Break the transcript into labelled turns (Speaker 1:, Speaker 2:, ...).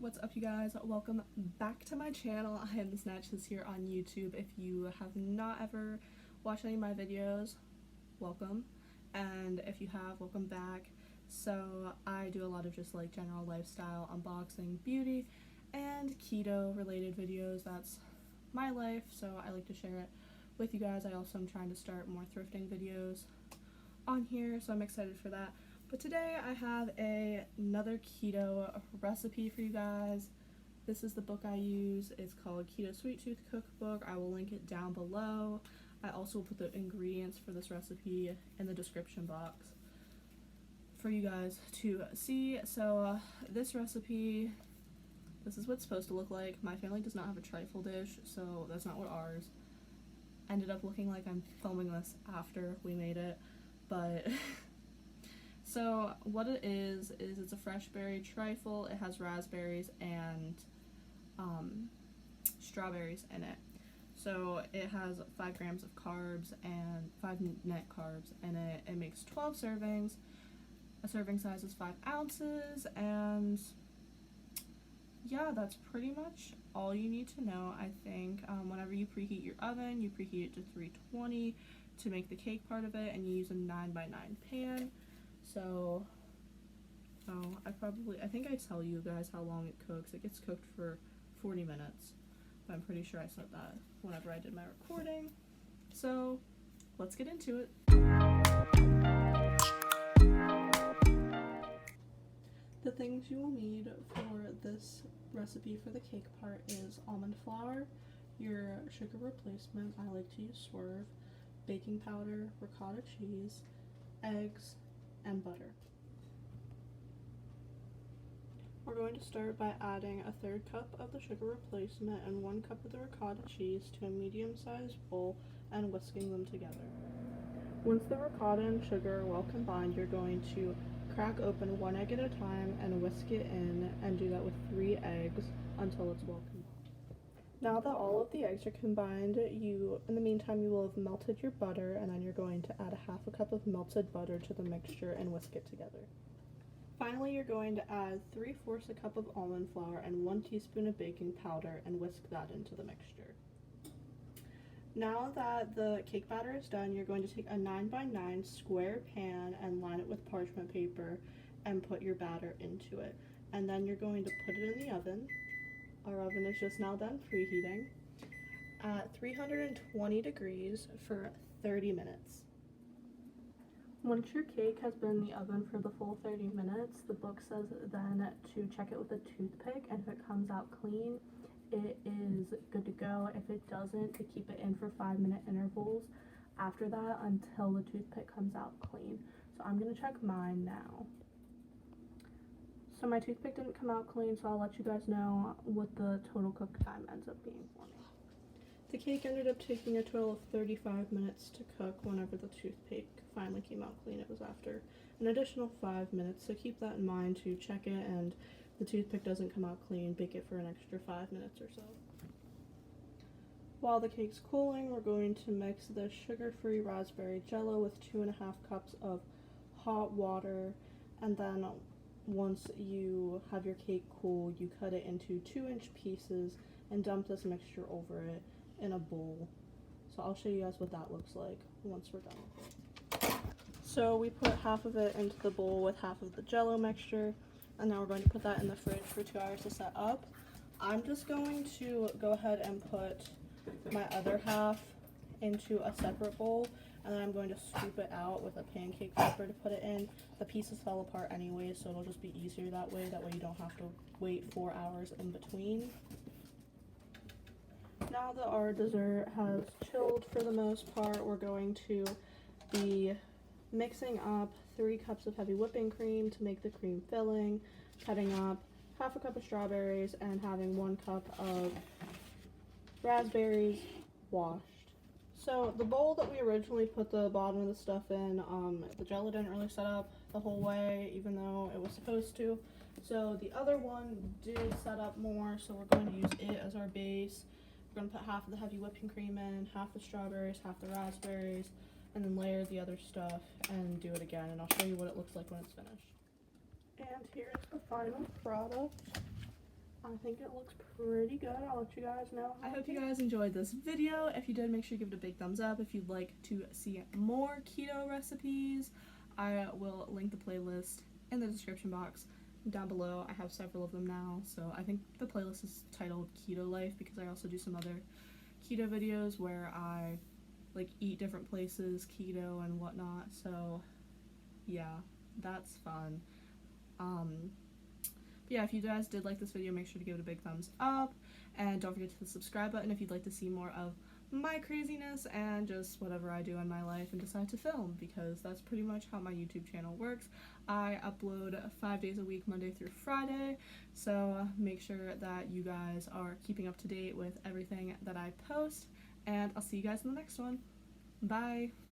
Speaker 1: what's up you guys? Welcome back to my channel. I am the Snatches here on YouTube. If you have not ever watched any of my videos, welcome, and if you have, welcome back. So I do a lot of just like general lifestyle, unboxing, beauty, and keto related videos. That's my life, so I like to share it with you guys. I also am trying to start more thrifting videos on here, so I'm excited for that. But today I have another keto recipe for you guys. This is the book I use. It's called Keto Sweet Tooth Cookbook. I will link it down below. I also will put the ingredients for this recipe in the description box for you guys to see. So this recipe, this is what it's supposed to look like. My family does not have a trifle dish, so that's not what ours ended up looking like. I'm filming this after we made it, but so what it is it's a fresh berry trifle. It has raspberries and strawberries in it. So it has 5 grams of carbs and 5 net carbs in it. It makes 12 servings. A serving size is 5 ounces, and yeah, that's pretty much all you need to know, I think. Whenever you preheat your oven, you preheat it to 320 to make the cake part of it, and you use a 9x9 pan. So, I think I tell you guys how long it cooks. It gets cooked for 40 minutes, but I'm pretty sure I said that whenever I did my recording. So, let's get into it. The things you will need for this recipe for the cake part is almond flour, your sugar replacement, I like to use Swerve, baking powder, ricotta cheese, eggs, and butter. We're going to start by adding a 1/3 cup of the sugar replacement and 1 cup of the ricotta cheese to a medium-sized bowl and whisking them together. Once the ricotta and sugar are well combined, you're going to crack open 1 egg at a time and whisk it in, and do that with 3 eggs until it's well combined. Now that all of the eggs are combined, in the meantime, you will have melted your butter, and then you're going to add a 1/2 cup of melted butter to the mixture and whisk it together. Finally, you're going to add 3/4 cup of almond flour and 1 teaspoon of baking powder and whisk that into the mixture. Now that the cake batter is done, you're going to take a 9x9 square pan and line it with parchment paper and put your batter into it. And then you're going to put it in the oven. Our oven is just now done preheating at 320 degrees for 30 minutes. Once your cake has been in the oven for the full 30 minutes, the book says then to check it with a toothpick, and if it comes out clean, it is good to go. If it doesn't, to keep it in for 5-minute intervals after that until the toothpick comes out clean. So I'm gonna check mine now. So my toothpick didn't come out clean, so I'll let you guys know what the total cook time ends up being for me. The cake ended up taking a total of 35 minutes to cook. Whenever the toothpick finally came out clean, it was after an additional 5 minutes, so keep that in mind to check it, and the toothpick doesn't come out clean, bake it for an extra 5 minutes or so. While the cake's cooling, we're going to mix the sugar-free raspberry jello with 2.5 cups of hot water, and then once you have your cake cool, you cut it into 2-inch pieces and dump this mixture over it in a bowl. So I'll show you guys what that looks like once we're done with it. So we put half of it into the bowl with half of the jello mixture, and now we're going to put that in the fridge for 2 hours to set up. I'm just going to go ahead and put my other half into a separate bowl, and then I'm going to scoop it out with a pancake flipper to put it in. The pieces fell apart anyway, so it'll just be easier that way. That way you don't have to wait 4 hours in between. Now that our dessert has chilled for the most part, we're going to be mixing up 3 cups of heavy whipping cream to make the cream filling, cutting up 1/2 cup of strawberries, and having 1 cup of raspberries washed. So the bowl that we originally put the bottom of the stuff in, the jello didn't really set up the whole way, even though it was supposed to. So the other one did set up more, so we're going to use it as our base. We're going to put half of the heavy whipping cream in, half the strawberries, half the raspberries, and then layer the other stuff and do it again, and I'll show you what it looks like when it's finished. And here's the final product. I think it looks pretty good. I'll let you guys know.
Speaker 2: I hope you guys enjoyed this video. If you did, make sure you give it a big thumbs up. If you'd like to see more keto recipes, I will link the playlist in the description box down below. I have several of them now, so I think the playlist is titled Keto Life because I also do some other keto videos where I like eat different places keto and whatnot, so yeah, that's fun. But yeah, if you guys did like this video, make sure to give it a big thumbs up, and don't forget to hit the subscribe button if you'd like to see more of my craziness and just whatever I do in my life and decide to film, because that's pretty much how my YouTube channel works. I upload 5 days a week, Monday through Friday, so make sure that you guys are keeping up to date with everything that I post, and I'll see you guys in the next one. Bye!